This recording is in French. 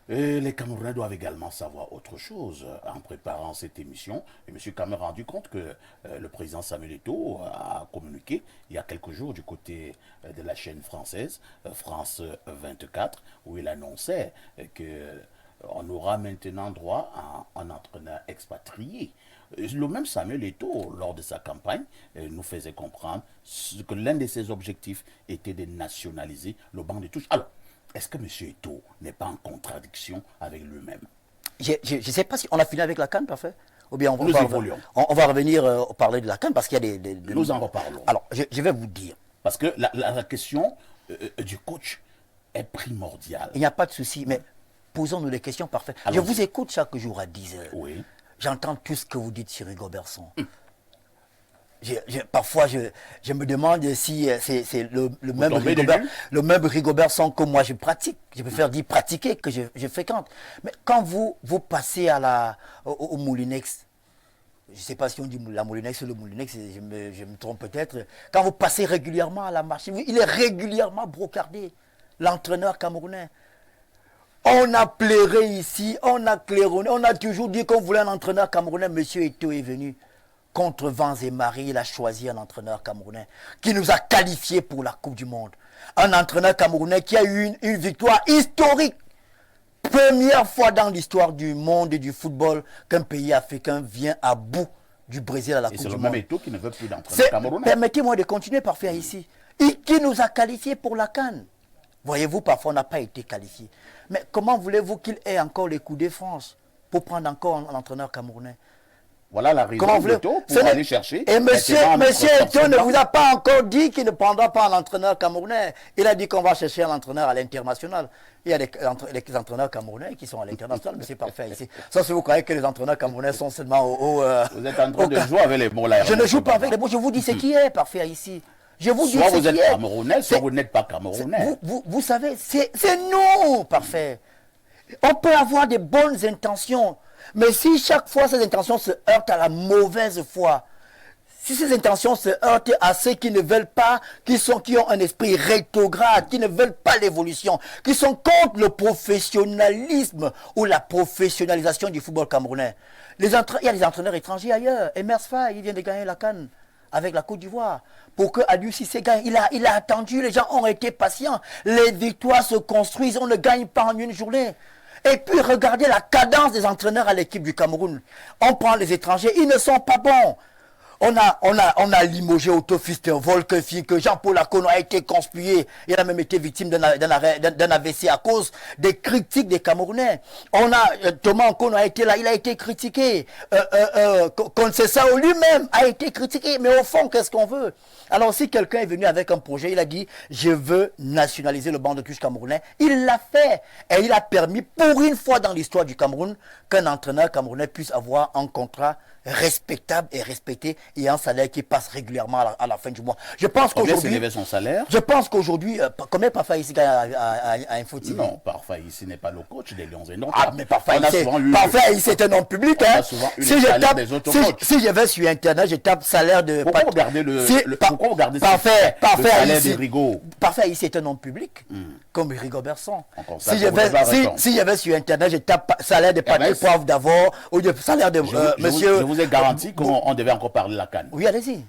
Et les Camerounais doivent également savoir autre chose en préparant cette émission. Et M. Kamel a rendu compte que le président Samuel Eto'o a communiqué il y a quelques jours du côté de la chaîne française, France 24, où il annonçait que on aura maintenant droit à un entraîneur expatrié. Le même Samuel Eto'o, lors de sa campagne, nous faisait comprendre que l'un de ses objectifs était de nationaliser le banc de touche. Alors, est-ce que M. Eto'o n'est pas en contradiction avec lui-même? Je ne sais pas si on a fini avec la CAN, parfait. Ou bien Nous évoluons. On va revenir parler de la CAN parce qu'il y a Nous en reparlons. Alors, je vais vous dire. Parce que la question du coach est primordiale. Il n'y a pas de souci, mais posons-nous les questions parfaites. Je vous écoute chaque jour à 10 heures. Oui. J'entends tout ce que vous dites sur Rigo Berson. Parfois, je me demande si c'est le même Rigobertson que moi je pratique. Je préfère dire pratiquer que je fréquente. Mais quand vous passez au Moulinex, je ne sais pas si on dit la Moulinex ou le Moulinex, je me trompe peut-être. Quand vous passez régulièrement à la marche, il est régulièrement brocardé, l'entraîneur camerounais. On a plairé ici, on a claironné, on a toujours dit qu'on voulait un entraîneur camerounais. Monsieur Eto'o est venu. Contre vents et marées, il a choisi un entraîneur camerounais qui nous a qualifiés pour la Coupe du Monde. Un entraîneur camerounais qui a eu une victoire historique. Première fois dans l'histoire du monde et du football qu'un pays africain vient à bout du Brésil à la Coupe du Monde. Et c'est le même Eto'o qui ne veut plus d'entraîneur camerounais. Permettez-moi de continuer par faire ici. Et qui nous a qualifiés pour la CAN. Voyez-vous, parfois on n'a pas été qualifié. Mais comment voulez-vous qu'il ait encore les coups de France pour prendre encore un entraîneur camerounais? Voilà la raison d'Eto'o pour aller chercher. Et monsieur Eto'o ne vous a pas encore dit qu'il ne prendra pas un entraîneur camerounais. Il a dit qu'on va chercher un entraîneur à l'international. Il y a des entraîneurs camerounais qui sont à l'international, mais c'est parfait ici. Sauf si vous croyez que les entraîneurs camerounais sont seulement vous êtes en train de jouer avec les mots là. Je ne joue pas avec les mots, je vous dis ce qui est parfait ici. Je vous dis soit vous êtes camerounais, soit vous n'êtes pas camerounais. Vous savez, c'est nous, parfait. On peut avoir des bonnes intentions. Mais si chaque fois ces intentions se heurtent à la mauvaise foi, si ces intentions se heurtent à ceux qui ne veulent pas, qui ont un esprit rétrograde, qui ne veulent pas l'évolution, qui sont contre le professionnalisme ou la professionnalisation du football camerounais. Il y a des entraîneurs étrangers ailleurs. Emers Faye, il vient de gagner la CAN avec la Côte d'Ivoire. Pour que Aliou Cissé gagne, il a attendu, les gens ont été patients. Les victoires se construisent, on ne gagne pas en une journée. Et puis regardez la cadence des entraîneurs à l'équipe du Cameroun. On prend les étrangers, ils ne sont pas bons. On a limogé Otto Pfister-Volkefing, que Jean-Paul Akono a été conspué. Il a même été victime d'un AVC à cause des critiques des Camerounais. On a Thomas Akono a été là, il a été critiqué. Conceição lui-même a été critiqué. Mais au fond, qu'est-ce qu'on veut? Alors si quelqu'un est venu avec un projet, il a dit je veux nationaliser le banc de touche camerounais. Il l'a fait et il a permis pour une fois dans l'histoire du Cameroun qu'un entraîneur camerounais puisse avoir un contrat respectable et respecté et un salaire qui passe régulièrement à la fin du mois. Je pense qu'aujourd'hui, son salaire. Je pense qu'aujourd'hui, combien Parfait ici gagne à Infotv? Non, Parfait ici n'est pas le coach des Lions et non. Ah, mais Parfait ici c'est un nom public. Hein. Si je vais sur Internet, je tape salaire de. Pourquoi regarder pourquoi regarder Parfait ici, de Rigo? Parfait ici c'est un nom public, comme Rigobertson. Si je vais sur Internet, je tape salaire de Patrick Poivre d'abord ou de salaire de monsieur. Je vous ai garanti qu'on devait encore parler de la CAN. Oui, allez-y.